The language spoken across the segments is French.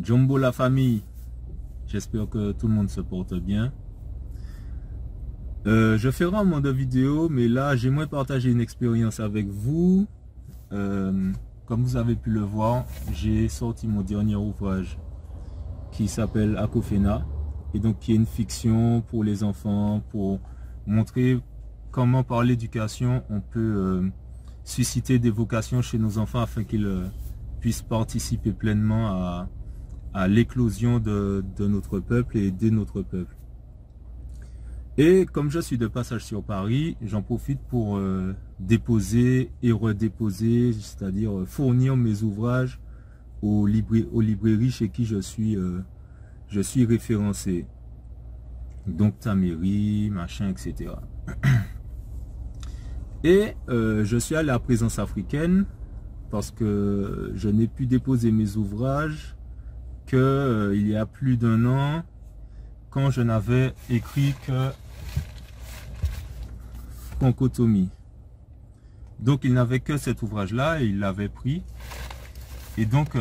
Jumbo la famille, j'espère que tout le monde se porte bien. Je ferai un moment de vidéo, mais là j'aimerais partager une expérience avec vous. Comme vous avez pu le voir, j'ai sorti mon dernier ouvrage qui s'appelle Akofena, et donc qui est une fiction pour les enfants, pour montrer comment par l'éducation on peut susciter des vocations chez nos enfants afin qu'ils puissent participer pleinement à l'éclosion de notre peuple et aider notre peuple. Et comme je suis de passage sur Paris, j'en profite pour déposer et redéposer, c'est-à-dire fournir mes ouvrages aux librairies chez qui je suis référencé. Donc Taméry, machin, etc. Et je suis allé à Présence africaine parce que je n'ai pu déposer mes ouvrages que il y a plus d'1 an, quand je n'avais écrit que Francotomie. Donc il n'avait que cet ouvrage là et il l'avait pris, et donc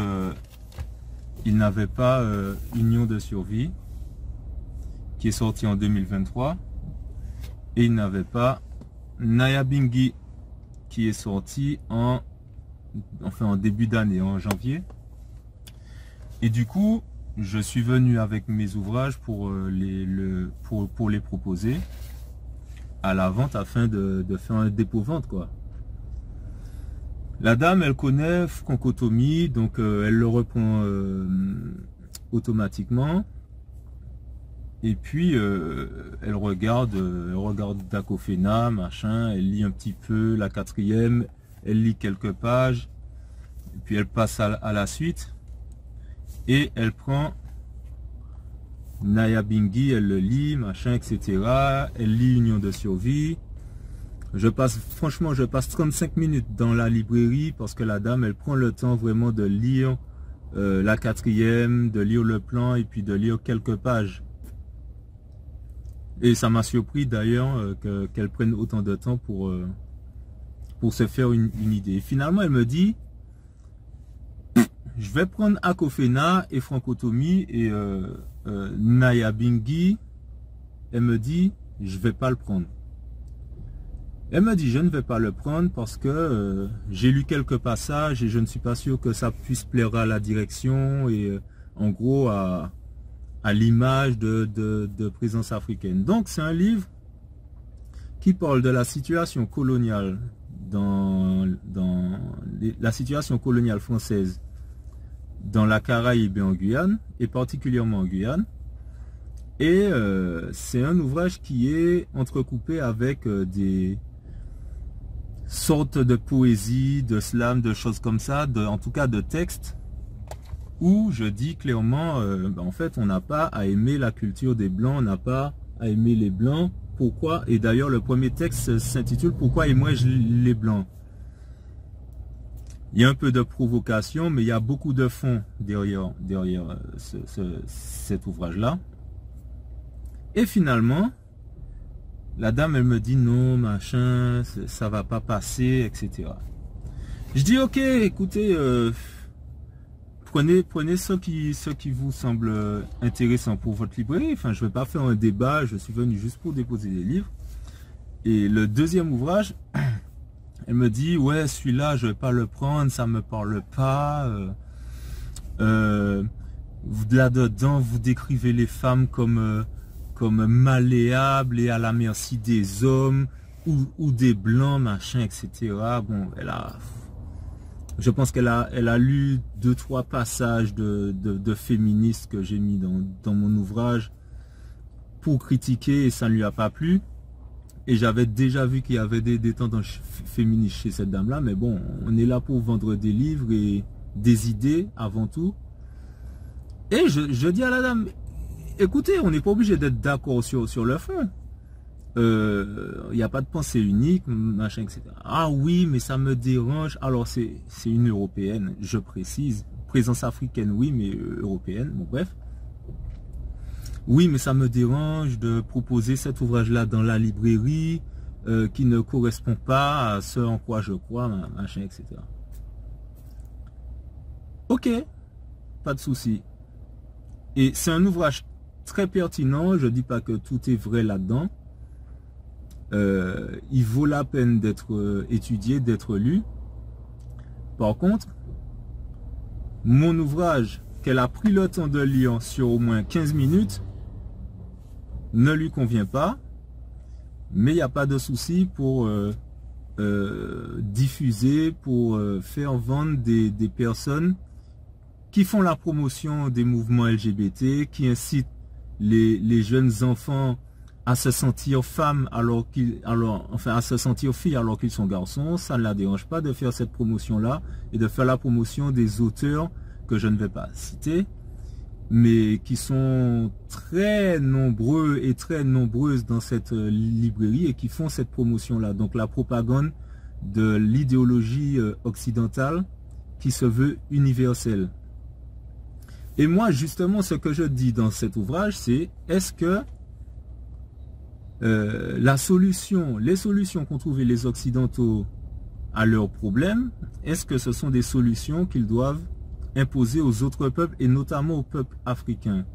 il n'avait pas Union de survie qui est sorti en 2023, et il n'avait pas Nyabinghi qui est sorti en début d'année, en janvier. Et du coup je suis venu avec mes ouvrages pour les proposer à la vente afin de faire un dépôt-vente, quoi. La dame, elle connaît Francotomie, donc elle le reprend automatiquement. Et puis elle regarde Akofena, machin, elle lit un petit peu la 4e, elle lit quelques pages, et puis elle passe à la suite. Et elle prend Nyabinghi, elle le lit, machin, etc. Elle lit Union de survie. Franchement, je passe 35 minutes dans la librairie parce que la dame, elle prend le temps vraiment de lire la 4e, de lire le plan et puis de lire quelques pages. Et ça m'a surpris d'ailleurs qu'elle prenne autant de temps pour se faire une idée. Et finalement, elle me dit, je vais prendre Akofena et Francotomie et Nyabinghi. Elle me dit, je vais pas le prendre. Elle me dit, je ne vais pas le prendre parce que j'ai lu quelques passages et je ne suis pas sûr que ça puisse plaire à la direction et en gros à l'image de Présence africaine. Donc c'est un livre qui parle de la situation coloniale la situation coloniale française dans la Caraïbe et en Guyane, et particulièrement en Guyane. Et c'est un ouvrage qui est entrecoupé avec des sortes de poésie, de slam, de choses comme ça, en tout cas de textes, où je dis clairement, en fait, on n'a pas à aimer la culture des Blancs, on n'a pas à aimer les Blancs. Pourquoi? Et d'ailleurs, le premier texte s'intitule « Pourquoi aimais-je les Blancs ?» Il y a un peu de provocation, mais il y a beaucoup de fond derrière cet ouvrage-là. Et finalement, la dame, elle me dit non, machin, ça va pas passer, etc. Je dis ok, écoutez, prenez ce qui vous semble intéressant pour votre librairie. Enfin, je ne vais pas faire un débat, je suis venu juste pour déposer des livres. Et le deuxième ouvrage, elle me dit, ouais, celui-là, je vais pas le prendre, ça me parle pas. Là-dedans, vous décrivez les femmes comme malléables et à la merci des hommes ou des blancs, machin, etc. Bon, je pense qu'elle a lu 2-3 passages de féministes que j'ai mis dans mon ouvrage pour critiquer, et ça ne lui a pas plu. Et j'avais déjà vu qu'il y avait des tendances féministes chez cette dame-là. Mais bon, on est là pour vendre des livres et des idées avant tout. Et je dis à la dame, écoutez, on n'est pas obligé d'être d'accord sur le fond. Il n'y a pas de pensée unique, machin, etc. Ah oui, mais ça me dérange. Alors c'est une européenne, je précise. Présence africaine, oui, mais européenne. Bon, bref. Oui, mais ça me dérange de proposer cet ouvrage-là dans la librairie qui ne correspond pas à ce en quoi je crois, machin, etc. Ok, pas de souci. Et c'est un ouvrage très pertinent, je ne dis pas que tout est vrai là-dedans. Il vaut la peine d'être étudié, d'être lu. Par contre, mon ouvrage qu'elle a pris le temps de lire sur au moins 15 minutes ne lui convient pas, mais il n'y a pas de souci pour diffuser, pour faire vendre des personnes qui font la promotion des mouvements LGBT, qui incitent les jeunes enfants à se sentir femmes à se sentir filles alors qu'ils sont garçons. Ça ne la dérange pas de faire cette promotion-là et de faire la promotion des auteurs que je ne vais pas citer, mais qui sont très nombreux et très nombreuses dans cette librairie et qui font cette promotion-là. Donc la propagande de l'idéologie occidentale qui se veut universelle. Et moi, justement, ce que je dis dans cet ouvrage, c'est est-ce que les solutions qu'ont trouvées les Occidentaux à leurs problèmes, est-ce que ce sont des solutions qu'ils doivent imposer aux autres peuples et notamment au peuple africain?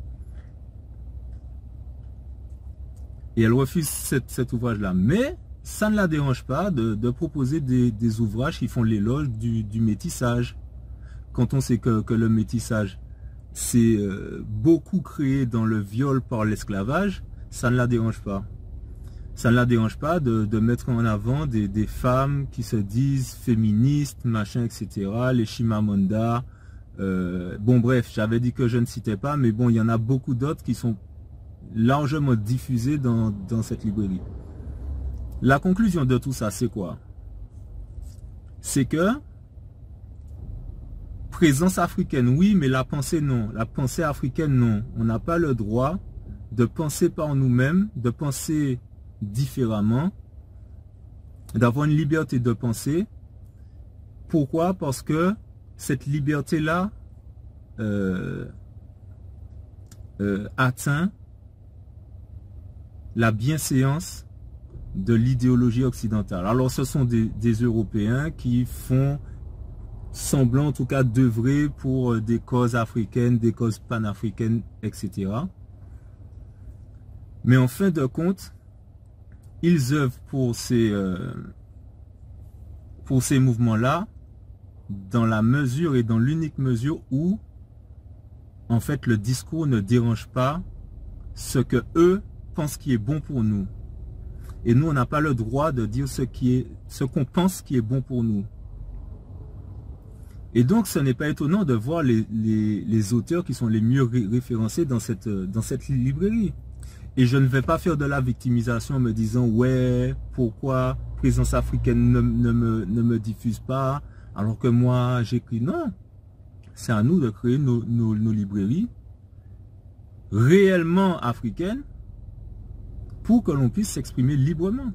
Et elle refuse cet ouvrage-là. Mais ça ne la dérange pas de proposer des ouvrages qui font l'éloge du métissage. Quand on sait que le métissage, c'est beaucoup créé dans le viol par l'esclavage, ça ne la dérange pas. Ça ne la dérange pas de mettre en avant des femmes qui se disent féministes, machin, etc. Les Chimamanda. Bon bref, j'avais dit que je ne citais pas, mais bon, il y en a beaucoup d'autres qui sont largement diffusés dans cette librairie. La conclusion de tout ça, c'est quoi? C'est que présence africaine, oui, mais la pensée, non. La pensée africaine, non. On n'a pas le droit de penser par nous-mêmes, de penser différemment, d'avoir une liberté de penser. Pourquoi? Parce que cette liberté-là atteint la bienséance de l'idéologie occidentale. Alors ce sont des Européens qui font semblant en tout cas d'œuvrer pour des causes africaines, des causes panafricaines, etc. Mais en fin de compte, ils œuvrent pour ces mouvements-là dans la mesure et dans l'unique mesure où en fait le discours ne dérange pas ce que eux pensent qui est bon pour nous. Et nous, on n'a pas le droit de dire ce qu'on pense qui est bon pour nous. Et donc, ce n'est pas étonnant de voir les auteurs qui sont les mieux référencés dans cette librairie. Et je ne vais pas faire de la victimisation en me disant « Ouais, pourquoi Présence africaine ne me diffuse pas alors que moi, j'écris ». Non, c'est à nous de créer nos librairies réellement africaines pour que l'on puisse s'exprimer librement.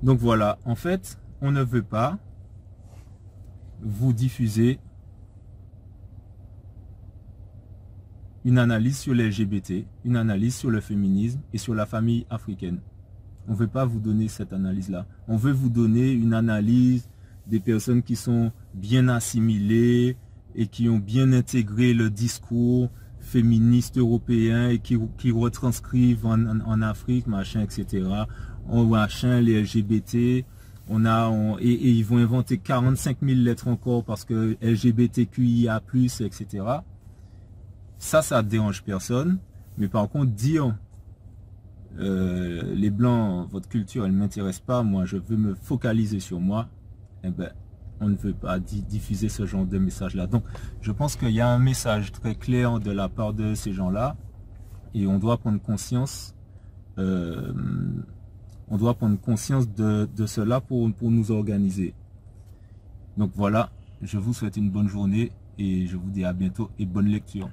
Donc voilà, en fait, on ne veut pas vous diffuser une analyse sur les LGBT, une analyse sur le féminisme et sur la famille africaine. On ne veut pas vous donner cette analyse-là. On veut vous donner une analyse des personnes qui sont bien assimilées et qui ont bien intégré le discours féministe européen et qui retranscrivent en Afrique, machin, etc. Machin, les LGBT, et ils vont inventer 45 000 lettres encore parce que LGBTQIA+, etc. Ça ne dérange personne. Mais par contre, dire les Blancs, votre culture, elle ne m'intéresse pas, moi, je veux me focaliser sur moi, eh ben, on ne veut pas diffuser ce genre de message-là. Donc, je pense qu'il y a un message très clair de la part de ces gens-là et on doit prendre conscience de cela pour nous organiser. Donc voilà, je vous souhaite une bonne journée et je vous dis à bientôt et bonne lecture.